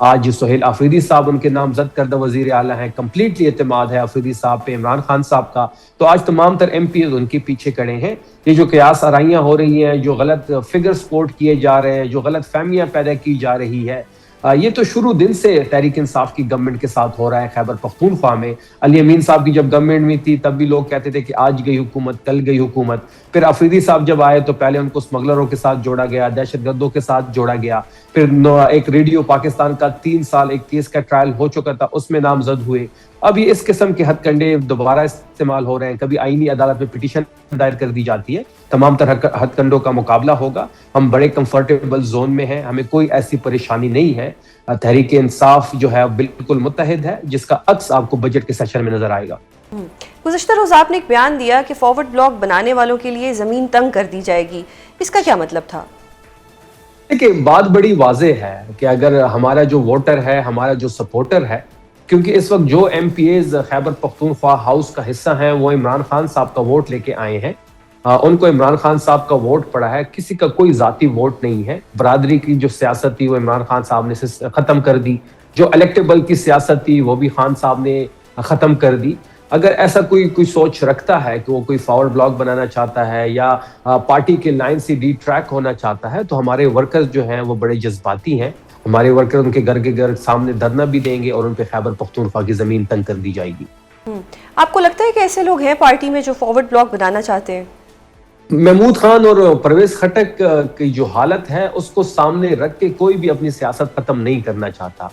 آج سہیل آفریدی صاحب ان کے نامزد کردہ وزیر اعلیٰ ہیں، کمپلیٹلی اعتماد ہے آفریدی صاحب پہ، عمران خان صاحب کا، تو آج تمام تر ایم پی ان کے پیچھے کھڑے ہیں۔ یہ جو قیاس آرائیاں ہو رہی ہیں، جو غلط فگر سپورٹ کیے جا رہے ہیں، جو غلط فہمیاں پیدا کی جا رہی ہے، یہ تو شروع دن سے تحریک انصاف کی گورنمنٹ کے ساتھ ہو رہا ہے۔ خیبر پختونخوا میں علی امین صاحب کی جب گورنمنٹ میں تھی تب بھی لوگ کہتے تھے کہ آج گئی حکومت کل گئی حکومت، پھر آفریدی صاحب جب آئے تو پہلے ان کو اسمگلروں کے ساتھ جوڑا گیا، دہشت گردوں کے ساتھ جوڑا گیا، پھر ایک ریڈیو پاکستان کا 3 سال ایک کیس کا ٹرائل ہو چکا تھا، اس میں نامزد ہوئے۔ اب یہ اس قسم کے ہتھ کنڈے دوبارہ استعمال ہو رہے ہیں، کبھی آئینی عدالت میں پٹیشن دائر کر دی جاتی ہے۔ تمام طرح ہتھ کنڈوں کا مقابلہ ہوگا، ہم بڑے کمفرٹیبل زون میں ہیں، ہمیں کوئی ایسی پریشانی نہیں ہے۔ تحریک انصاف جو ہے بالکل متحد ہے، جس کا عکس آپ کو بجٹ کے سیشن میں نظر آئے گا۔ گزشتہ روز آپ نے ایک بیان دیا کہ فارورڈ بلاک بنانے والوں کے لیے زمین تنگ کر دی جائے گی، اس کا کیا مطلب تھا؟ دیکھیں، بات بڑی واضح ہے کہ اگر ہمارا جو ووٹر ہے، ہمارا جو سپورٹر ہے، کیونکہ اس وقت جو M P as Khyber Pakhtunkhwa house کا حصہ ہیں وہ عمران خان صاحب کا ووٹ لے کے آئے ہیں، ان کو عمران خان صاحب کا ووٹ پڑا ہے، کسی کا کوئی ذاتی ووٹ نہیں ہے۔ برادری کی جو سیاست تھی وہ عمران خان صاحب نے ختم کر دی، جو الیکٹیبل کی سیاست تھی وہ بھی خان صاحب نے ختم کر دی۔ اگر ایسا کوئی سوچ رکھتا ہے کہ وہ کوئی فارورڈ بلاک بنانا چاہتا ہے یا پارٹی کے لائن سے ڈی ٹریک ہونا چاہتا ہے، تو ہمارے ورکرز جو ہیں وہ بڑے جذباتی ہیں، ہمارے ورکر ان کے گھر کے گھر سامنے دھرنا بھی دیں گے اور ان پہ خیبر پختونخوا کی زمین تنگ کر دی جائے گی۔ آپ کو لگتا ہے کہ ایسے لوگ ہیں پارٹی میں جو فارورڈ بلاک بنانا چاہتے ہیں؟ محمود خان اور پرویز خٹک کی جو حالت ہے اس کو سامنے رکھ کے کوئی بھی اپنی سیاست ختم نہیں کرنا چاہتا۔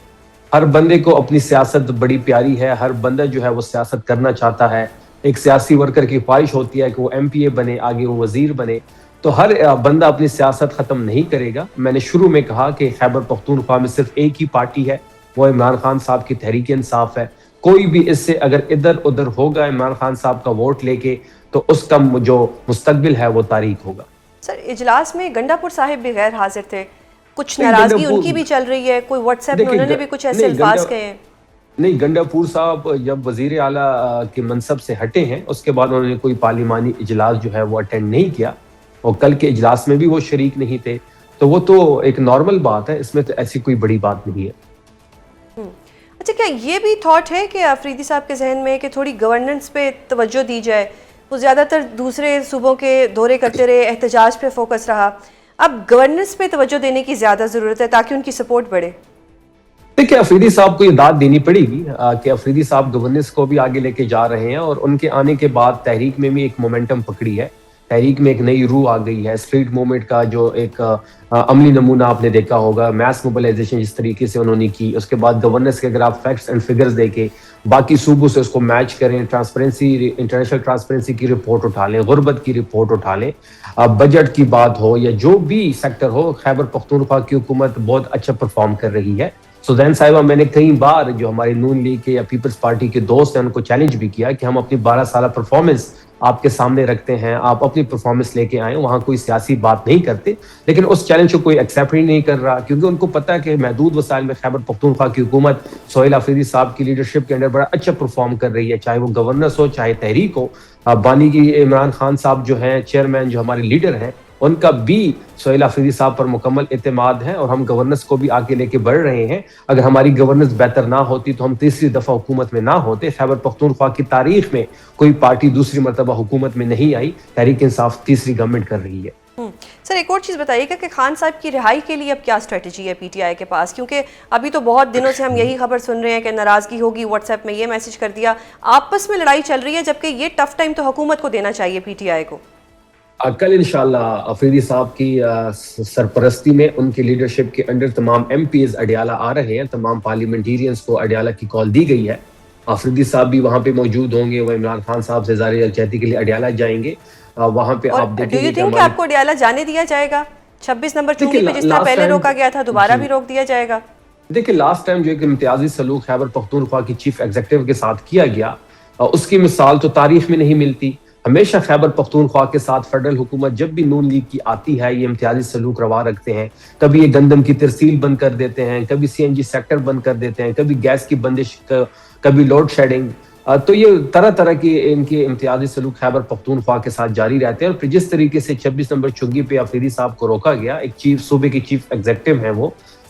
ہر بندے کو اپنی سیاست بڑی پیاری ہے، ہر بندہ جو ہے وہ سیاست کرنا چاہتا ہے۔ ایک سیاسی ورکر کی خواہش ہوتی ہے کہ وہ ایم پی اے بنے، آگے وہ وزیر بنے، تو ہر بندہ اپنی سیاست ختم نہیں کرے گا۔ میں نے شروع میں کہا کہ خیبر پختونخوا میں صرف ایک ہی پارٹی ہے، وہ عمران خان صاحب کی تحریک انصاف ہے۔ کوئی بھی اس سے اگر ادھر ادھر ہوگا عمران خان صاحب کا ووٹ لے کے تو اس کا جو مستقبل ہے وہ تاریک ہوگا۔ سر، اجلاس میں گنڈا پور صاحب بھی غیر حاضر تھے، کچھ ناراضگی ان کی بھی چل رہی ہے، کوئی واٹس ایپ میں انہوں نے بھی کچھ ایسے الفاظ کہے ہیں؟ نہیں، گنڈا پور صاحب جب وزیر اعلیٰ کے منصب سے ہٹے ہیں اس کے بعد انہوں نے کوئی پارلیمانی اجلاس جو ہے وہ اٹینڈ نہیں کیا، اور کل کے اجلاس میں بھی وہ شریک نہیں تھے، تو وہ تو ایک نارمل بات ہے، اس میں تو ایسی کوئی بڑی بات نہیں ہے۔ اچھا، کیا یہ بھی تھاٹ ہے کہ آفریدی صاحب کے ذہن میں کہ تھوڑی گورننس پہ توجہ دی جائے؟ وہ زیادہ تر دوسرے صوبوں کے دورے کرتے رہے، احتجاج پہ فوکس رہا، اب گورننس پہ توجہ دینے کی زیادہ ضرورت ہے تاکہ ان کی سپورٹ بڑھے۔ دیکھیں، آفریدی صاحب کو یہ داد دینی پڑے گی کہ آفریدی صاحب گورننس کو بھی آگے لے کے جا رہے ہیں، اور ان کے آنے کے بعد تحریک میں بھی ایک مومنٹم پکڑی ہے، تحریک میں ایک نئی روح آ گئی ہے۔ اسٹریٹ موومنٹ کا جو ایک عملی نمونہ آپ نے دیکھا ہوگا، میس موبلائزیشن جس طریقے سے انہوں نے کی، اس کے بعد گورننس کے اگر آپ فیکٹس اینڈ فگرز دیکھیں، باقی صوبوں سے اس کو میچ کریں، ٹرانسپیرنسی، انٹرنیشنل ٹرانسپیرنسی کی رپورٹ اٹھا لیں، غربت کی رپورٹ اٹھا لیں، بجٹ کی بات ہو یا جو بھی سیکٹر ہو، خیبر پختونخوا کی حکومت بہت اچھا پرفارم کر رہی ہے۔ سوزین صاحبہ، میں نے کئی بار جو ہماری نون لیگ کے یا پیپلز پارٹی کے دوست ہیں ان کو چیلنج بھی کیا کہ ہم اپنی 12 سالہ پرفارمنس آپ کے سامنے رکھتے ہیں، آپ اپنی پرفارمنس لے کے آئیں، وہاں کوئی سیاسی بات نہیں کرتے، لیکن اس چیلنج کو کوئی ایکسیپٹ ہی نہیں کر رہا، کیونکہ ان کو پتہ ہے کہ محدود وسائل میں خیبر پختونخوا کی حکومت سہیل آفریدی صاحب کی لیڈرشپ کے انڈر بڑا اچھا پرفارم کر رہی ہے، چاہے وہ گورننس ہو چاہے تحریک ہو۔ بانی کی عمران خان صاحب جو ہیں چیئرمین، جو ہمارے لیڈر ہیں، ان کا بھی سہیل آفریدی صاحب پر مکمل اعتماد ہے، اور ہم گورننس کو بھی آگے لے کے بڑھ رہے ہیں۔ اگر ہماری گورننس بہتر نہ ہوتی تو ہم تیسری دفعہ حکومت میں نہ ہوتے۔ خیبر پختونخوا کی تاریخ میں کوئی پارٹی دوسری مرتبہ حکومت میں نہیں آئی، تحریک انصاف تیسری گورنمنٹ کر رہی ہے۔ سر، ایک اور چیز بتائیے گا کہ خان صاحب کی رہائی کے لیے اب کیا اسٹریٹجی ہے پی ٹی آئی کے پاس؟ کیونکہ ابھی تو بہت دنوں سے ہم یہی خبر سن رہے ہیں کہ ناراضگی ہوگی، واٹس ایپ میں یہ میسج کر دیا، آپس میں لڑائی چل رہی ہے، جبکہ یہ ٹف ٹائم تو حکومت کو دینا چاہیے پی ٹی آئی کو۔ کل انشاءاللہ آفریدی صاحب کی سرپرستی میں ان کی لیڈرشپ کے انڈر تمام ایم پیز اڈیالہ آ رہے ہیں، تمام پارلیمنٹیرینز کو اڈیالہ کی کال دی گئی ہے۔ آفریدی صاحب بھی وہاں پہ موجود ہوں گے، وہ عمران خان صاحب سے اظہار یکجہتی کے لیے اڈیالہ جائیں گے، وہاں پہ آپ دیکھیں گے کہ آپ کو اڈیالہ جانے دیا جائے گا 26 نمبر چنگی پہ جس طرح پہلے روکا گیا تھا، دوبارہ بھی روک دیا جائے گا؟ دیکھیں، لاسٹ ٹائم جو ایک امتیازی سلوک خیبر پختونخوا کی چیف ایگزیکٹو کے ساتھ کیا گیا، اس کی مثال تو تاریخ میں نہیں ملتی۔ ہمیشہ خیبر پختونخوا کے ساتھ فیڈرل حکومت جب بھی نون لیگ کی آتی ہے یہ امتیازی سلوک روا رکھتے ہیں، کبھی یہ گندم کی ترسیل بند کر دیتے ہیں، کبھی سی این جی سیکٹر بند کر دیتے ہیں، کبھی گیس کی بندش، کبھی لوڈ شیڈنگ، تو یہ طرح طرح کی ان کے امتیازی سلوک خیبر پختونخوا کے ساتھ جاری رہتے ہیں۔ اور پھر جس طریقے سے 26 نمبر چنگی پہ آفریدی صاحب کو روکا گیا، ایک چیف صوبے کی چیف ایگزیکٹو ہیں وہ،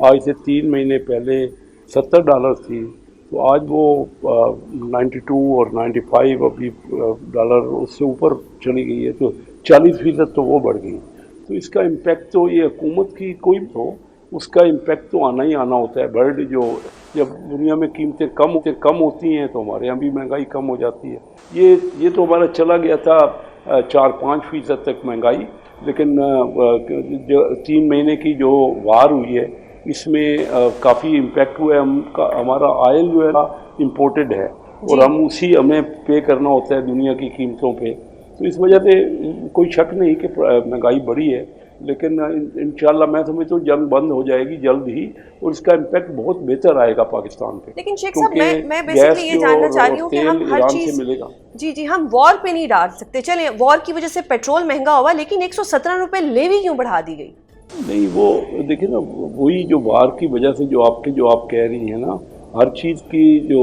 آج سے 3 مہینے پہلے $70 تھی، تو آج وہ 92 اور 95 ابھی ڈالر اس سے اوپر چلی گئی ہے، تو 40% تو وہ بڑھ گئی. تو اس کا امپیکٹ تو یہ حکومت کی کوئی بھی ہو، اس کا امپیکٹ تو آنا ہی آنا ہوتا ہے. برڈ جو جب دنیا میں قیمتیں کم ہوتی ہیں تو ہمارے یہاں بھی مہنگائی کم ہو جاتی ہے. یہ تو ہمارا چلا گیا تھا 4-5% تک مہنگائی، لیکن 3 مہینے کی جو وار ہوئی ہے اس میں کافی امپیکٹ ہوا ہے. ہمارا آئل جو ہے امپورٹڈ ہے اور ہمیں پے کرنا ہوتا ہے دنیا کی قیمتوں پہ. تو اس وجہ سے کوئی شک نہیں کہ مہنگائی بڑھی ہے، لیکن انشاءاللہ میں سمجھتا ہوں جنگ بند ہو جائے گی جلد ہی، اور اس کا امپیکٹ بہت بہتر آئے گا پاکستان پہ. لیکن شیخ صاحب میں بیسکلی یہ جاننا چاہ رہی ہوں کہ ہم ہر چیز ملے گا. جی ہم وار پہ نہیں ڈال سکتے. چلیں وار کی وجہ سے پیٹرول مہنگا ہوا، لیکن 117 روپے لیوی کیوں بڑھا دی گئی؟ نہیں، وہ دیکھیں نا، وہی جو وار کی وجہ سے جو آپ کہہ رہی ہیں نا، ہر چیز کی جو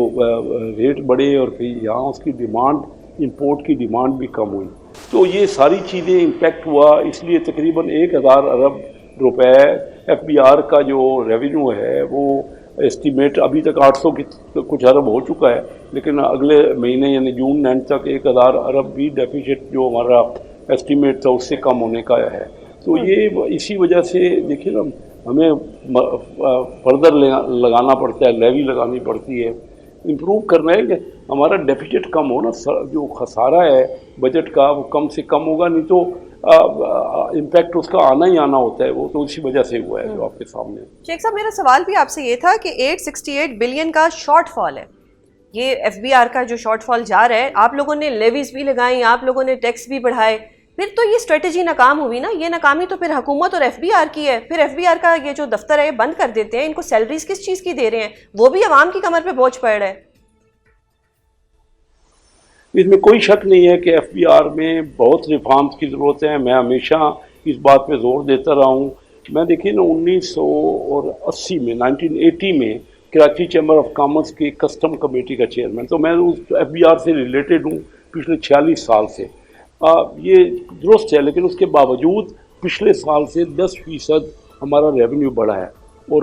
ریٹ بڑھے اور پھر یہاں اس کی ڈیمانڈ، امپورٹ کی ڈیمانڈ بھی کم ہوئی، تو یہ ساری چیزیں امپیکٹ ہوا. اس لیے تقریباً 1000 ارب روپے FBR کا جو ریونیو ہے وہ اسٹیمیٹ ابھی تک 800 کی کچھ ارب ہو چکا ہے، لیکن اگلے مہینے یعنی جون اینڈ تک 1000 ارب بھی ڈیفیسٹ جو ہمارا اسٹیمیٹ تھا اس سے کم ہونے کا ہے. تو یہ اسی وجہ سے دیکھیں نا، ہمیں فردر لگانا پڑتا ہے، لیوی لگانی پڑتی ہے، امپروو کرنا ہے کہ ہمارا ڈیفیسٹ کم ہو نا. جو خسارہ ہے بجٹ کا وہ کم سے کم ہوگا، نہیں تو امپیکٹ اس کا آنا ہی آنا ہوتا ہے. وہ تو اسی وجہ سے ہوا ہے جو آپ کے سامنے. شیخ صاحب میرا سوال بھی آپ سے یہ تھا کہ 868 بلین کا شارٹ فال ہے، یہ FBR کا جو شارٹ فال جا رہا ہے، آپ لوگوں نے لیویز بھی لگائیں، آپ لوگوں نے ٹیکس بھی بڑھائے، پھر تو یہ اسٹریٹجی ناکام ہوئی نا. یہ ناکامی تو پھر حکومت اور FBR کی ہے. پھر FBR کا یہ جو دفتر ہے بند کر دیتے ہیں، ان کو سیلریز کس چیز کی دے رہے ہیں؟ وہ بھی عوام کی کمر پہ بوجھ پڑ رہا ہے. اس میں کوئی شک نہیں ہے کہ FBR میں بہت ریفارمز کی ضرورت ہے. میں ہمیشہ اس بات پہ زور دیتا رہا ہوں. میں دیکھیے نا 1980 میں 1980 میں کراچی چیمبر آف کامرس کی کسٹم کمیٹی کا چیئرمین، تو میں اس FBR سے ریلیٹڈ ہوں پچھلے 46 سال سے. یہ درست ہے، لیکن اس کے باوجود پچھلے سال سے 10% ہمارا ریونیو بڑھا ہے، اور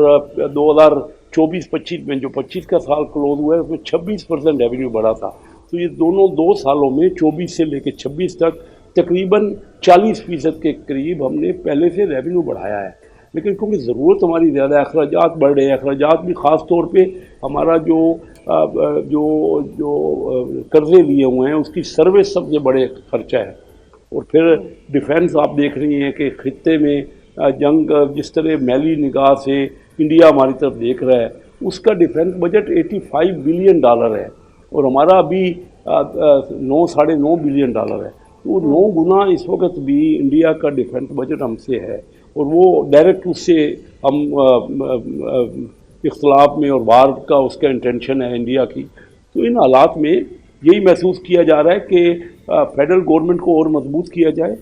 2024-25 میں جو 25 کا سال کلوز ہوا ہے اس میں 26% ریونیو بڑھا تھا. تو یہ دونوں 2 سالوں میں 24 سے لے کے 26 تک تقریباً 40% کے قریب ہم نے پہلے سے ریونیو بڑھایا ہے. لیکن کیونکہ ضرورت ہماری زیادہ ہے، اخراجات بڑھ رہے ہیں، اخراجات بھی خاص طور پہ ہمارا جو قرضے لیے ہوئے ہیں اس کی سروس سب سے بڑے خرچہ ہے. اور پھر ڈیفینس آپ دیکھ رہی ہیں کہ خطے میں جنگ جس طرح میلی نگاہ سے انڈیا ہماری طرف دیکھ رہا ہے، اس کا ڈیفینس بجٹ $85 بلین ہے، اور ہمارا ابھی 9-9.5 بلین ہے. تو 9 گنا اس وقت بھی انڈیا کا ڈیفینس بجٹ ہم سے ہے، اور وہ ڈائریکٹ اس سے ہم اختلاف میں اور وار کا اس کا انٹینشن ہے انڈیا کی. تو ان حالات میں یہی محسوس کیا جا رہا ہے کہ فیڈرل گورنمنٹ کو اور مضبوط کیا جائے.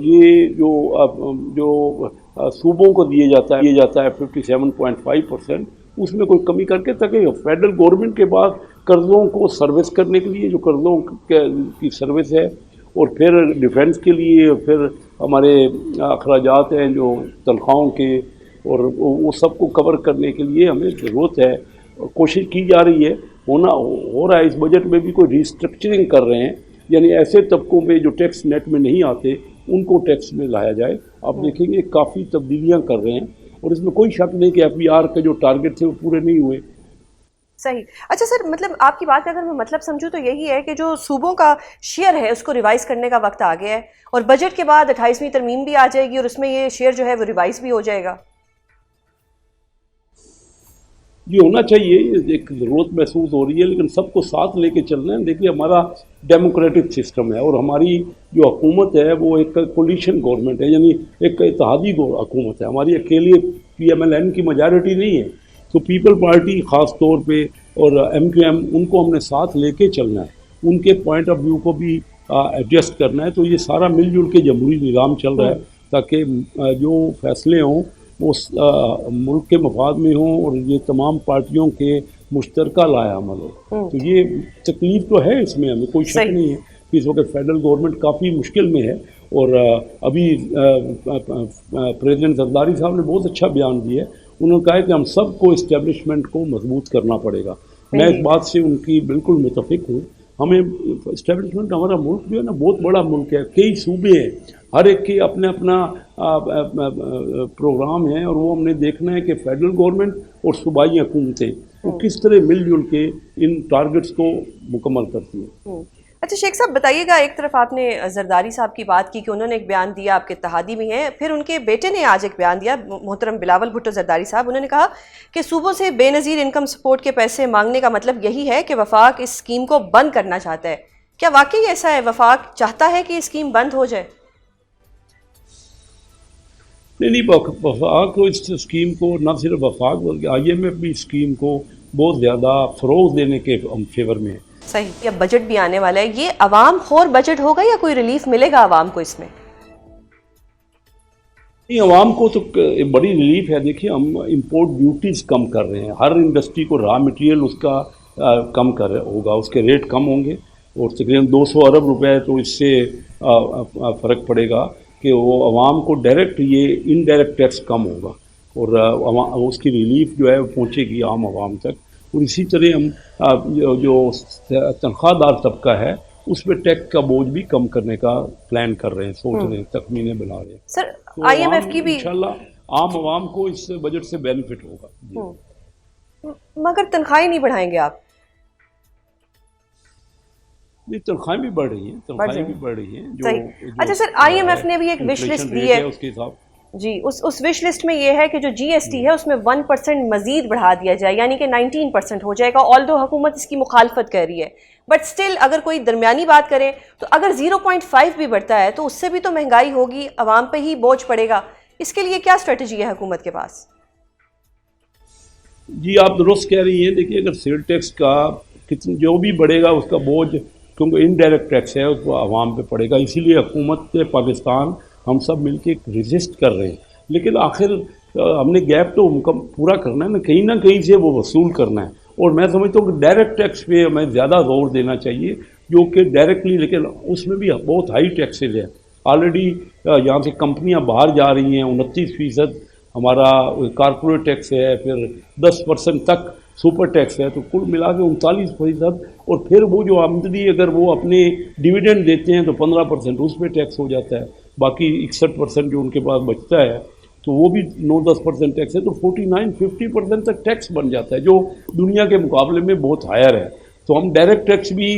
یہ جو صوبوں کو دیا جاتا ہے 57.5%، اس میں کوئی کمی کر کے تاکہ فیڈرل گورنمنٹ کے پاس قرضوں کو سروس کرنے کے لیے جو قرضوں کی سروس ہے، اور پھر ڈیفینس کے لیے، پھر ہمارے اخراجات ہیں جو تنخواہوں کے، اور وہ سب کو کور کرنے کے لیے ہمیں ضرورت ہے. کوشش کی جا رہی ہے، ہو رہا ہے. اس بجٹ میں بھی کوئی ریسٹرکچرنگ کر رہے ہیں، یعنی ایسے طبقوں پہ جو ٹیکس نیٹ میں نہیں آتے ان کو ٹیکس میں لایا جائے. آپ دیکھیں گے کافی تبدیلیاں کر رہے ہیں، اور اس میں کوئی شک نہیں کہ FBR کے جو ٹارگٹ تھے وہ پورے نہیں ہوئے. صحیح. اچھا سر، مطلب آپ کی بات کا اگر میں مطلب سمجھوں تو یہی ہے کہ جو صوبوں کا شیئر ہے اس کو ریوائز کرنے کا وقت آ گیا ہے، اور بجٹ کے بعد 28ویں ترمیم بھی آ جائے گی، اور اس میں یہ شیئر جو ہے وہ ریوائز بھی ہو جائے گا. یہ ہونا چاہیے، ایک ضرورت محسوس ہو رہی ہے، لیکن سب کو ساتھ لے کے چلنا ہے. دیکھیے ہمارا ڈیموکریٹک سسٹم ہے، اور ہماری جو حکومت ہے وہ ایک کولیشن گورنمنٹ ہے، یعنی ایک اتحادی حکومت ہے. ہماری اکیلی PMLN کی میجارٹی نہیں ہے. تو پیپل پارٹی خاص طور پہ اور MQM، ان کو ہم نے ساتھ لے کے چلنا ہے، ان کے پوائنٹ آف ویو کو بھی ایڈجسٹ کرنا ہے. تو یہ سارا مل جل کے جمہوری نظام چل رہا ہے تاکہ جو فیصلے ہوں وہ ملک کے مفاد میں ہوں، اور یہ تمام پارٹیوں کے مشترکہ لائے عمل ہو. تو یہ تکلیف تو ہے، اس میں ہمیں کوئی شک نہیں ہے کہ اس وقت فیڈرل گورنمنٹ کافی مشکل میں ہے. اور ابھی پریزیڈنٹ زرداری صاحب نے بہت اچھا بیان دیا ہے. انہوں نے کہا ہے کہ ہم سب کو اسٹیبلشمنٹ کو مضبوط کرنا پڑے گا. میں اس بات سے ان کی بالکل متفق ہوں. ہمیں اسٹیبلشمنٹ، ہمارا ملک جو ہے نا بہت بڑا ملک ہے، کئی صوبے ہیں، ہر ایک کے اپنے اپنا پروگرام ہیں، اور وہ ہم نے دیکھنا ہے کہ فیڈرل گورنمنٹ اور صوبائی حکومتیں وہ کس طرح مل جل کے ان ٹارگٹس کو مکمل کرتی ہیں. اچھا شیخ صاحب بتائیے گا، ایک طرف آپ نے زرداری صاحب کی بات کی کہ انہوں نے ایک بیان دیا، آپ کے اتحادی بھی ہیں، پھر ان کے بیٹے نے آج ایک بیان دیا، محترم بلاول بھٹو زرداری صاحب، انہوں نے کہا کہ صوبوں سے بے نظیر انکم سپورٹ کے پیسے مانگنے کا مطلب یہی ہے کہ وفاق اس اسکیم کو بند کرنا چاہتا ہے. کیا واقعی ایسا ہے؟ وفاق چاہتا ہے کہ یہ اسکیم بند ہو جائے؟ نہیں، وفاق کو اس اسکیم کو، نہ صرف وفاق بلکہ آئی ایم ایف بھی اسکیم کو بہت زیادہ فروغ دینے کے فیور میں ہے. صحیح. یا بجٹ بھی آنے والا ہے، یہ عوام خور بجٹ ہوگا یا کوئی ریلیف ملے گا عوام کو اس میں؟ نہیں، عوام کو تو بڑی ریلیف ہے. دیکھیے ہم امپورٹ ڈیوٹیز کم کر رہے ہیں، ہر انڈسٹری کو را مٹیریل اس کا کم ہوگا، اس کے ریٹ کم ہوں گے، اور تقریباً 200 ارب روپے تو اس سے فرق پڑے گا کہ وہ عوام کو ڈائریکٹ، یہ انڈائریکٹ ٹیکس کم ہوگا، اور اس کی ریلیف جو ہے وہ پہنچے گی عام عوام تک. اور اسی طرح ہم جو تنخواہ دار طبقہ ہے اس پہ ٹیکس کا بوجھ بھی کم کرنے کا پلان کر رہے ہیں، سوچ رہے ہیں، تخمینے بنا رہے ہیں. سر آئی ایم ایف کی بھی انشاءاللہ عام عوام کو اس بجٹ سے بینیفٹ ہوگا. مگر تنخواہیں نہیں بڑھائیں گے آپ؟ نہیں، تنخواہیں بھی بڑھ رہی ہیں، تنخواہیں بھی بڑھ رہی ہیں. صحیح. اچھا سر، آئی ایم ایف نے بھی ایک وش لسٹ دی ہے اس کے حساب جی، اس وش لسٹ میں یہ ہے کہ جو جی ایس ٹی ہے اس میں 1% مزید بڑھا دیا جائے، یعنی کہ 19% ہو جائے گا. آلدو حکومت اس کی مخالفت کر رہی ہے، بٹ سٹل اگر کوئی درمیانی بات کریں تو اگر 0.5 بھی بڑھتا ہے تو اس سے بھی تو مہنگائی ہوگی، عوام پہ ہی بوجھ پڑے گا. اس کے لیے کیا اسٹریٹجی ہے حکومت کے پاس؟ جی آپ درست کہہ رہی ہیں. دیکھیے اگر سیل ٹیکس کا جو بھی بڑھے گا اس کا بوجھ، کیونکہ انڈائریکٹ ٹیکس ہے، اس کو عوام پہ پڑے گا. اسی لیے حکومت پاکستان ہم سب مل کے ریزسٹ کر رہے ہیں. لیکن آخر ہم نے گیپ تو پورا کرنا ہے نہ کہیں سے وہ وصول کرنا ہے. اور میں سمجھتا ہوں کہ ڈائریکٹ ٹیکس پہ ہمیں زیادہ زور دینا چاہیے، جو کہ ڈائریکٹلی، لیکن اس میں بھی بہت ہائی ٹیکسز ہیں. آلریڈی یہاں سے کمپنیاں باہر جا رہی ہیں، 29% ہمارا کارپوریٹ ٹیکس ہے، پھر 10% تک سپر ٹیکس ہے، تو کل ملا کے 39%. اور پھر وہ جو آمدنی اگر وہ اپنے ڈیویڈنڈ دیتے ہیں تو 15% اس پہ ٹیکس ہو جاتا ہے. باقی 61% جو ان کے پاس بچتا ہے تو وہ بھی 9-10% ٹیکس ہے، تو 49-50% تک ٹیکس بن جاتا ہے، جو دنیا کے مقابلے میں بہت ہائر ہے. تو ہم ڈائریکٹ ٹیکس بھی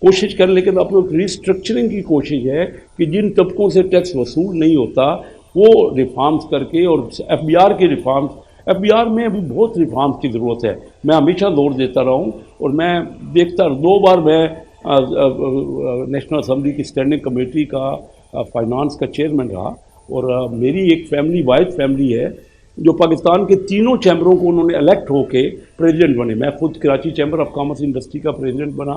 کوشش کریں، لیکن اپنے ریسٹرکچرنگ کی کوشش ہے کہ جن طبقوں سے ٹیکس وصول نہیں ہوتا وہ ریفارمز کر کے، اور ایف بی آر کے ریفارمز، ایف بی آر میں ابھی بہت ریفارمز کی ضرورت ہے. میں ہمیشہ زور دیتا رہا ہوں، اور میں دیکھتا 2 بار میں نیشنل اسمبلی کی اسٹینڈنگ کمیٹی کا فائنانس کا چیئرمین رہا. اور میری ایک فیملی، واحد فیملی ہے جو پاکستان کے تینوں چیمبروں کو انہوں نے الیکٹ ہو کے پریزیڈنٹ بنے. میں خود Karachi chamber of commerce industry کا پریزیڈنٹ بنا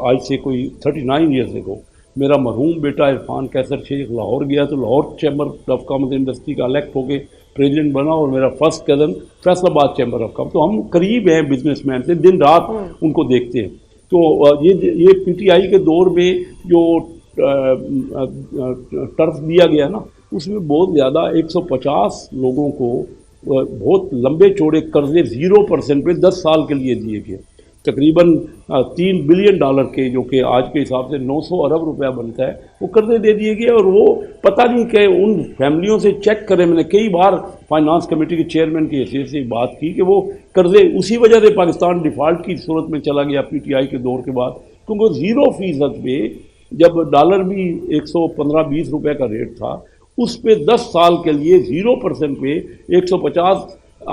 آج سے کوئی 39 ایئرز اگو. میرا مرحوم بیٹا عرفان کیسر شیخ لاہور گیا تو Lahore chamber of commerce industry کا الیکٹ ہو کے پریزیڈنٹ بنا، اور میرا فرسٹ کزن فیصل آباد چیمبر آف کامرس. تو ہم قریب ہیں بزنس مین سے، دن رات ان کو دیکھتے ہیں. تو یہ پی ٹی آئی کے دور میں جو ٹرف دیا گیا نا، اس میں بہت زیادہ 150 لوگوں کو بہت لمبے چوڑے قرضے 0% پہ 10 سال کے لیے دیے گئے، تقریباً $3 بلین کے، جو کہ آج کے حساب سے 900 ارب روپیہ بنتا ہے، وہ قرضے دے دیے گئے. اور وہ پتہ نہیں کہ ان فیملیوں سے چیک کریں. میں نے کئی بار فائنانس کمیٹی کے چیئرمین کی حیثیت سے بات کی کہ وہ قرضے اسی وجہ سے پاکستان ڈیفالٹ کی صورت میں چلا گیا پی ٹی آئی کے دور کے بعد، کیونکہ 0% پہ جب ڈالر بھی 115-120 روپے کا ریٹ تھا، اس پہ 10 سال کے لیے 0% پہ 150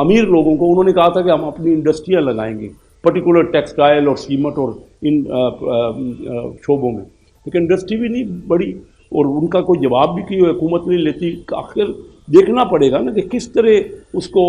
امیر لوگوں کو انہوں نے کہا تھا کہ ہم اپنی انڈسٹریاں لگائیں گے، پرٹیکولر ٹیکسٹائل اور سیمنٹ اور ان شعبوں میں. لیکن انڈسٹری بھی نہیں بڑی، اور ان کا کوئی جواب بھی کی حکومت نہیں لیتی. آخر دیکھنا پڑے گا نا کہ کس طرح اس کو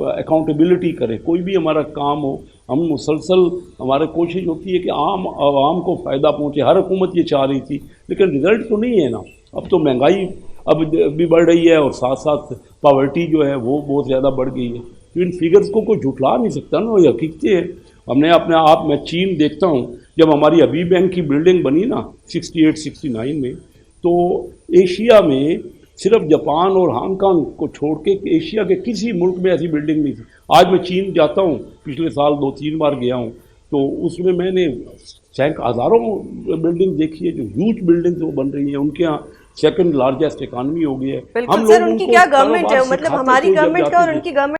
اکاؤنٹیبلٹی کرے. کوئی بھی ہمارا کام ہو، ہم مسلسل ہمارا کوشش ہوتی ہے کہ عام عوام کو فائدہ پہنچے. ہر حکومت یہ چاہ رہی تھی، لیکن رزلٹ تو نہیں ہے نا. اب تو مہنگائی اب بھی بڑھ رہی ہے، اور ساتھ ساتھ پاورٹی جو ہے وہ بہت زیادہ بڑھ گئی ہے. تو ان فگرز کو کوئی جھٹلا نہیں سکتا نا، یہ حقیقتیں ہیں. ہم نے اپنے آپ، میں چین دیکھتا ہوں، جب ہماری حبیب بینک کی بلڈنگ بنی نا 68-69 میں، تو ایشیا میں صرف جاپان اور ہانگ کانگ کو چھوڑ کے ایشیا کے کسی ملک میں ایسی بلڈنگ نہیں تھی. آج میں چین جاتا ہوں، پچھلے سال 2-3 بار گیا ہوں، تو اس میں نے ہزاروں بلڈنگ دیکھی ہے جو ہیوج بلڈنگ وہ بن رہی ہیں. ان کے یہاں سیکنڈ لارجسٹ اکانومی ہو گئی ہے. بالکل سر، ان کی کیا گورنمنٹ ہے، مطلب ہماری گورنمنٹ کا اور ان کی گورنمنٹ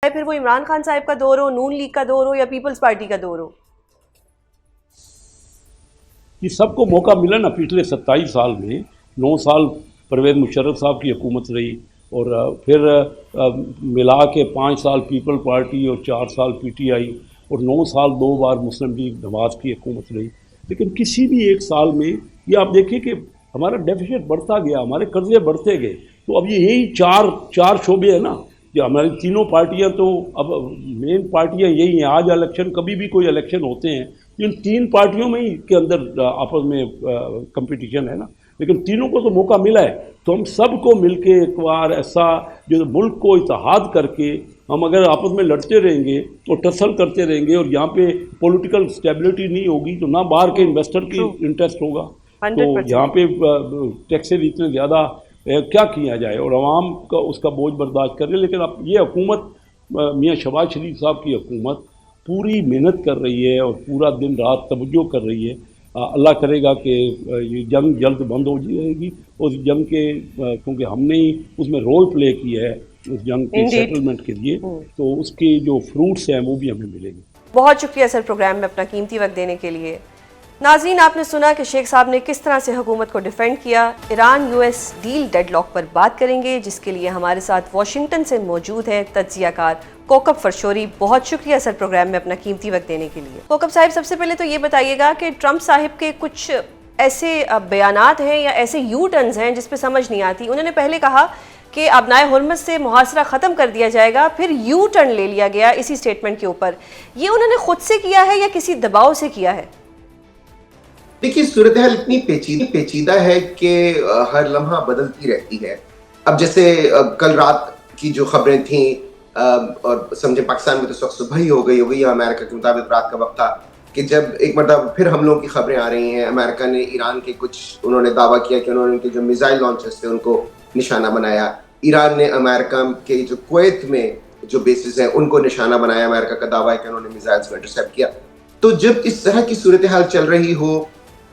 ہے، پھر وہ عمران خان صاحب کا دور ہو، نون لیگ کا دور ہو یا پیپلز پارٹی کا دور ہو. یہ سب کو موقع ملا نا. پچھلے 27 سال میں 9 سال پرویز مشرف صاحب کی حکومت رہی، اور پھر ملا کے 5 سال پیپل پارٹی اور 4 سال پی ٹی آئی، اور 9 سال 2 بار مسلم لیگ نواز کی حکومت رہی. لیکن کسی بھی ایک سال میں یہ آپ دیکھیں کہ ہمارا ڈیفیسٹ بڑھتا گیا، ہمارے قرضے بڑھتے گئے. تو اب یہی چار شعبے ہیں نا کہ ہماری تینوں پارٹیاں، تو اب مین پارٹیاں یہی ہیں. آج الیکشن، کبھی بھی کوئی الیکشن ہوتے ہیں ان 3 پارٹیوں میں ہی کے اندر آپس میں کمپٹیشن ہے نا. لیکن تینوں کو تو موقع ملا ہے، تو ہم سب کو مل کے ایک بار ایسا جو ملک کو اتحاد کر کے ہم اگر آپس میں لڑتے رہیں گے اور ٹسل کرتے رہیں گے، اور یہاں پہ پولیٹیکل اسٹیبلٹی نہیں ہوگی، تو نہ باہر کے انویسٹر کی انٹرسٹ ہوگا. تو یہاں پہ ٹیکسز اتنے زیادہ کیا کیا جائے، اور عوام کا اس کا بوجھ برداشت کر رہے. لیکن اب یہ حکومت میاں شہباز شریف صاحب کی حکومت پوری محنت کر رہی ہے اور پورا دن رات توجہ کر رہی ہے. اللہ کرے گا کہ یہ جنگ جلد بند ہو جائے گی. اس جنگ کے کیونکہ ہم نے ہی اس میں رول پلے کیا ہے اس جنگ کے سیٹلمنٹ کے لیے، تو اس کے جو فروٹس ہیں وہ بھی ہمیں ملیں گے. بہت شکریہ سر پروگرام میں اپنا قیمتی وقت دینے کے لیے. ناظرین، آپ نے سنا کہ شیخ صاحب نے کس طرح سے حکومت کو ڈیفینڈ کیا. ایران یو ایس ڈیل ڈیڈ لاک پر بات کریں گے، جس کے لیے ہمارے ساتھ واشنگٹن سے موجود ہیں تجزیہ کار کوکب فرشوری. بہت شکریہ سر پروگرام میں اپنا قیمتی وقت دینے کے لیے. کوکب صاحب، سب سے پہلے تو یہ بتائیے گا کہ ٹرمپ صاحب کے کچھ ایسے بیانات ہیں یا ایسے یو ٹرنز ہیں جس پہ سمجھ نہیں آتی. انہوں نے پہلے کہا کہ ابنائے حرمت سے محاصرہ ختم کر دیا جائے گا، پھر یو ٹرن لے لیا گیا اسی سٹیٹمنٹ کے اوپر. یہ انہوں نے خود سے کیا ہے یا کسی دباؤ سے کیا ہے؟ دیکھیے، صورتحال اتنی پیچیدہ ہے کہ ہر لمحہ بدلتی رہتی ہے. اب جیسے کل رات کی جو خبریں تھیں، اور سمجھے پاکستان میں تو اس وقت صبح ہی ہو گئی، یا امریکہ کے مطابق رات کا وقت تھا، کہ جب ایک مرتبہ پھر حملوں کی خبریں آ رہی ہیں. امریکہ نے ایران کے انہوں نے دعویٰ کیا کہ انہوں نے ان کے جو میزائل لانچرز تھے ان کو نشانہ بنایا. ایران نے امریکہ کے جو کویت میں جو بیسز ہیں ان کو نشانہ بنایا. امریکہ کا دعویٰ ہے کہ انہوں نے میزائلز کو انٹرسیپٹ کیا. تو جب اس طرح کی صورتحال چل رہی ہو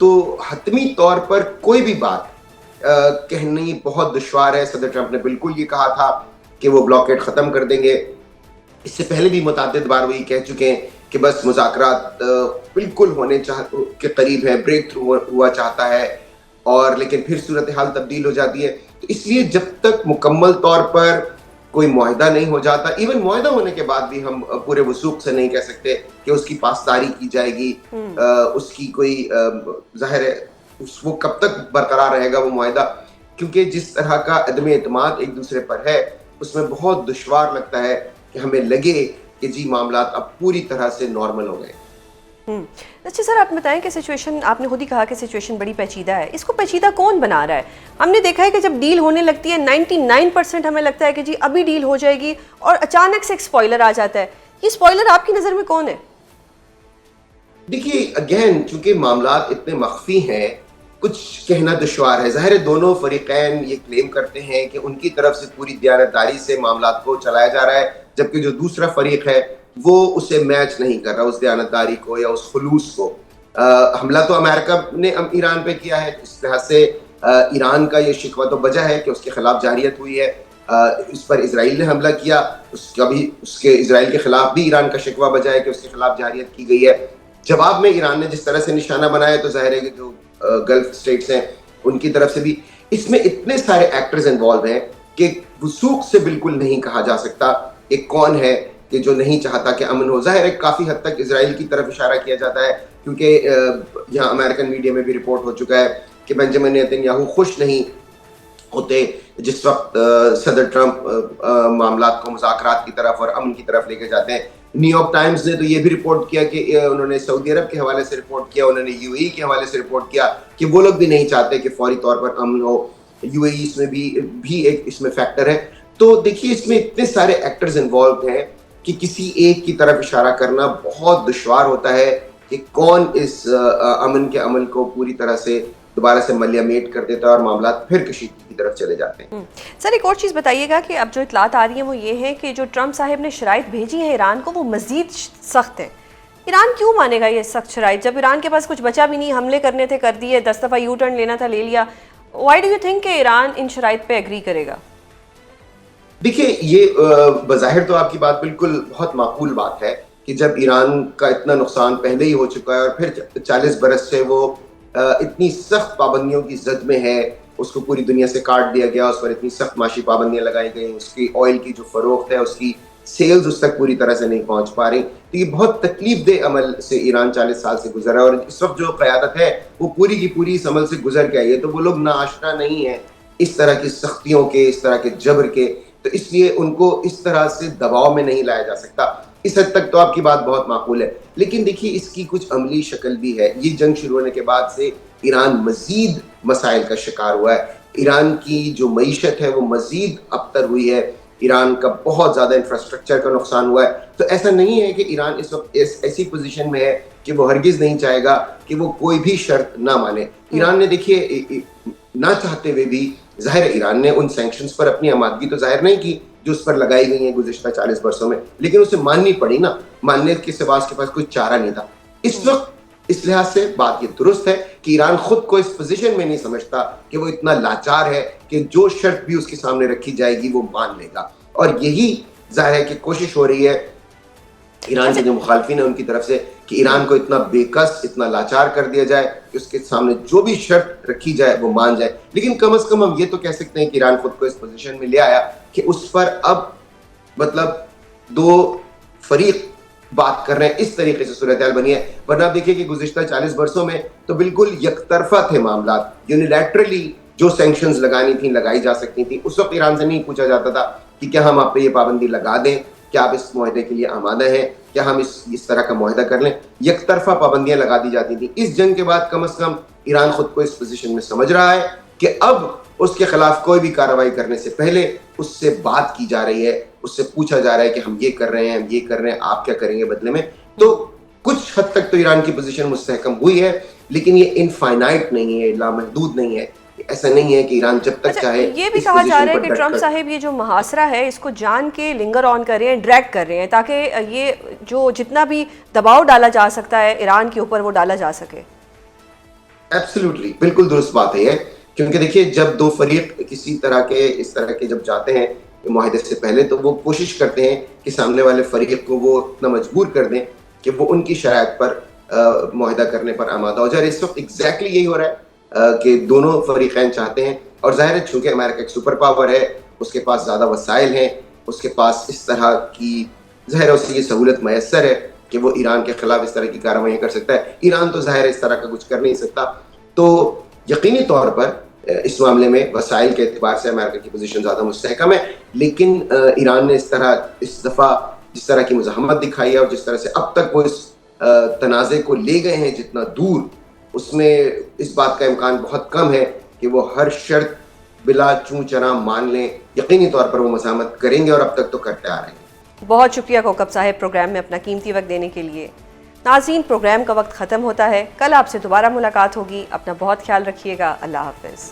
تو حتمی طور پر کوئی بھی بات کہنی بہت دشوار ہے. صدر ٹرمپ نے بالکل یہ کہا تھا کہ وہ بلاکیڈ ختم کر دیں گے. اس سے پہلے بھی متعدد بار وہ یہ کہہ چکے ہیں کہ بس مذاکرات بالکل ہونے کے قریب ہیں، بریک تھرو ہوا چاہتا ہے، اور لیکن پھر صورتحال تبدیل ہو جاتی ہے. تو اس لیے جب تک مکمل طور پر کوئی معاہدہ نہیں ہو جاتا، ایون معاہدہ ہونے کے بعد بھی ہم پورے وثوق سے نہیں کہہ سکتے کہ اس کی پاسداری کی جائے گی. اس کی کوئی ظاہر ہے وہ کب تک برقرار رہے گا وہ معاہدہ، کیونکہ جس طرح کا عدم اعتماد ایک دوسرے پر ہے اس میں بہت دشوار لگتا ہے کہ ہمیں لگے کہ جی معاملات اب پوری طرح سے نارمل ہو گئے. اچھا سر، آپ بتائیں کہ سچویشن، آپ نے خود ہی کہا کہ سچویشن بڑی پیچیدہ ہے. اس کو پیچیدہ کون بنا رہا ہے؟ ہم نے دیکھا ہے کہ جب ڈیل ہونے لگتی ہے 99% ہمیں لگتا ہے کہ جی ابھی ڈیل ہو جائے گی، اور اچانک سے ایک سپوائلر آ جاتا ہے. یہ سپوائلر آپ کی نظر میں کون ہے؟ دیکھیے، اگین چونکہ معاملات اتنے مخفی ہیں کچھ کہنا دشوار ہے. ظاہر ہے دونوں فریقین یہ کلیم کرتے ہیں کہ ان کی طرف سے پوری دیانتداری سے معاملات کو چلایا جا رہا ہے، جبکہ جو دوسرا فریق ہے وہ اسے میچ نہیں کر رہا، اس دیانتداری کو یا اس خلوص کو. حملہ تو امریکہ نے ایران پہ کیا ہے، اس لحاظ سے ایران کا یہ شکوہ تو بجا ہے کہ اس کے خلاف جارحیت ہوئی ہے. اس پر اسرائیل نے حملہ کیا، اس کے اسرائیل کے خلاف بھی ایران کا شکوہ بجا ہے کہ اس کے خلاف جارحیت کی گئی ہے. جواب میں ایران نے جس طرح سے نشانہ بنایا تو ظاہر ہے کہ جو گلف اسٹیٹس ہیں ان کی طرف سے بھی. اس میں اتنے سارے ایکٹرز انوالو ہیں کہ وثوق سے بالکل نہیں کہا جا سکتا کہ کون ہے کہ جو نہیں چاہتا کہ امن ہو. ظاہر ہے کافی حد تک اسرائیل کی طرف اشارہ کیا جاتا ہے، کیونکہ یہاں امریکن میڈیا میں بھی رپورٹ ہو چکا ہے کہ بنجامن نیتن یاہو خوش نہیں ہوتے جس وقت صدر ٹرمپ معاملات کو مذاکرات کی طرف اور امن کی طرف لے کے جاتے ہیں. نیو یارک ٹائمز نے تو یہ بھی رپورٹ کیا کہ انہوں نے سعودی عرب کے حوالے سے رپورٹ کیا، انہوں نے یو اے ای کے حوالے سے رپورٹ کیا کہ وہ لوگ بھی نہیں چاہتے کہ فوری طور پر امن ہو. یو اے ای اس میں بھی ایک اس میں فیکٹر ہے. تو دیکھیے اس میں اتنے سارے ایکٹرز انوالوڈ ہیں کہ کسی ایک کی طرف اشارہ کرنا بہت دشوار ہوتا ہے کہ کون اس امن کے عمل کو پوری طرح سے دوبارہ سے ملیامیٹ کر دیتا ہے اور معاملات پھر کشیدگی کی طرف چلے جاتے ہیں۔ سر ایک اور چیز بتائیے گا کہ اب جو اطلاعات آ رہی ہیں وہ یہ ہے کہ جو ٹرمپ صاحب نے شرائط بھیجی ہیں ایران کو وہ مزید سخت ہیں۔ ایران کیوں مانے گا یہ سخت شرائط؟ جب ایران کے پاس کچھ بچا بھی نہیں، حملے کرنے تھے کر دیے، 10 دفعہ یو ٹرن لینا تھا لے لیا، وائی ڈو یو تھنک کہ ایران ان شرائط پہ ایگری کرے گا؟ دیکھیے یہ بظاہر تو آپ کی بات بالکل بہت معقول بات ہے کہ جب ایران کا اتنا نقصان پہلے ہی ہو چکا ہے اور پھر 40 برس سے وہ اتنی سخت پابندیوں کی زد میں ہے، اس کو پوری دنیا سے کاٹ دیا گیا، اس پر اتنی سخت معاشی پابندیاں لگائی گئی، اس کی آئل کی جو فروخت ہے اس کی سیلز اس تک پوری طرح سے نہیں پہنچ پا رہی، تو یہ بہت تکلیف دہ عمل سے ایران 40 سال سے گزرا ہے، اور اس وقت جو قیادت ہے وہ پوری کی پوری اس عمل سے گزر کے آئی ہے، تو وہ لوگ ناآشنا نہیں ہیں اس طرح کی سختیوں کے، اس طرح کے جبر کے، تو اس لیے ان کو اس طرح سے دباؤ میں نہیں لایا جا سکتا۔ اس حد تک تو آپ کی بات بہت معقول ہے، لیکن دیکھیے اس کی کچھ عملی شکل بھی ہے۔ یہ جنگ شروع ہونے کے بعد سے ایران مزید مسائل کا شکار ہوا ہے، ایران کی جو معیشت ہے وہ مزید ابتر ہوئی ہے، ایران کا بہت زیادہ انفراسٹرکچر کا نقصان ہوا ہے۔ تو ایسا نہیں ہے کہ ایران اس وقت ایسی پوزیشن میں ہے کہ وہ ہرگز نہیں چاہے گا کہ وہ کوئی بھی شرط نہ مانے۔ ایران نے دیکھیے نہ چاہتے ہوئے بھی، ظاہر ہے ایران نے ان سینکشنز پر اپنی آمادگی تو ظاہر نہیں کی جو اس پر لگائی گئی ہیں گزشتہ 40 برسوں میں، لیکن اسے ماننی پڑی نا، ماننے کے سوا اس کے پاس کوئی چارہ نہیں تھا۔ اس وقت اس لحاظ سے بات یہ درست ہے کہ ایران خود کو اس پوزیشن میں نہیں سمجھتا کہ وہ اتنا لاچار ہے کہ جو شرط بھی اس کے سامنے رکھی جائے گی وہ مان لے گا، اور یہی ظاہر ہے کہ کوشش ہو رہی ہے ایران کے جو مخالفین ہیں ان کی طرف سے کہ ایران کو اتنا بے کس، اتنا لاچار کر دیا جائے کہ اس کے سامنے جو بھی شرط رکھی جائے وہ مان جائے۔ لیکن کم از کم ہم یہ تو کہہ سکتے ہیں کہ ایران خود کو اس پوزیشن میں لے آیا کہ اس پر اب مطلب دو فریق بات کر رہے ہیں، اس طریقے سے صورتحال بنی ہے۔ ورنہ آپ دیکھیں کہ گزشتہ 40 برسوں میں تو بالکل یک طرفہ تھے معاملات، یونیلیٹرلی جو سینکشنز لگانی تھیں لگائی جا سکتی تھیں۔ اس وقت ایران سے نہیں پوچھا جاتا تھا کہ کیا ہم آپ پہ یہ پابندی لگا دیں، کیا آپ اس معاہدے کے لیے آمادہ ہیں، کیا ہم اس طرح کا معاہدہ کر لیں، یک طرفہ پابندیاں لگا دی جاتی تھیں۔ اس جنگ کے بعد کم از کم ایران خود کو اس پوزیشن میں سمجھ رہا ہے کہ اب اس کے خلاف کوئی بھی کارروائی کرنے سے پہلے اس سے بات کی جا رہی ہے، اس سے پوچھا جا رہا ہے کہ ہم یہ کر رہے ہیں، ہم یہ کر رہے ہیں، آپ کیا کریں گے بدلے میں۔ تو کچھ حد تک تو ایران کی پوزیشن مستحکم ہوئی ہے، لیکن یہ انفائنائٹ نہیں ہے، لامحدود نہیں ہے۔ ایسا نہیں ہے کہ ایران جب تک چاہے۔ یہ بھی کہا جا رہا ہے کہ ٹرمپ صاحب یہ جو محاصرہ ہے اس کو جان کے لنگر آن کر رہے ہیں، ڈریگ کر رہے ہیں، تاکہ یہ جو جتنا بھی دباؤ ڈالا جا سکتا ہے ایران کے اوپر وہ ڈالا جا سکے۔ ایبسلیوٹلی، بالکل درست بات ہے یہ، کیونکہ دیکھیے جب دو فریق کسی طرح کے اس طرح کے جب جاتے ہیں معاہدے سے پہلے تو وہ کوشش کرتے ہیں کہ سامنے والے فریق کو وہ اتنا مجبور کر دیں کہ وہ ان کی شرائط پر معاہدہ کرنے پر آمادہ ہو جائے۔ اس وقت ایگزیکٹلی یہی ہو رہا ہے کہ دونوں فریقین چاہتے ہیں، اور ظاہر ہے چونکہ امریکہ ایک سپر پاور ہے، اس کے پاس زیادہ وسائل ہیں، اس کے پاس اس طرح کی ظاہر ہے اس کی یہ سہولت میسر ہے کہ وہ ایران کے خلاف اس طرح کی کارروائیاں کر سکتا ہے۔ ایران تو ظاہر ہے اس طرح کا کچھ کر نہیں سکتا، تو یقینی طور پر اس معاملے میں وسائل کے اعتبار سے امریکہ کی پوزیشن زیادہ مستحکم ہے، لیکن ایران نے اس دفعہ جس طرح کی مزاحمت دکھائی ہے اور جس طرح سے اب تک وہ اس تنازع کو لے گئے ہیں جتنا دور، اس میں اس بات کا امکان بہت کم ہے کہ وہ ہر شرط بلا چوں چرا مان لیں۔ یقینی طور پر وہ مزاحمت کریں گے، اور اب تک تو کرتے آ رہے ہیں۔ بہت شکریہ کوکب صاحب پروگرام میں اپنا قیمتی وقت دینے کے لیے۔ ناظرین، پروگرام کا وقت ختم ہوتا ہے، کل آپ سے دوبارہ ملاقات ہوگی، اپنا بہت خیال رکھیے گا، اللہ حافظ۔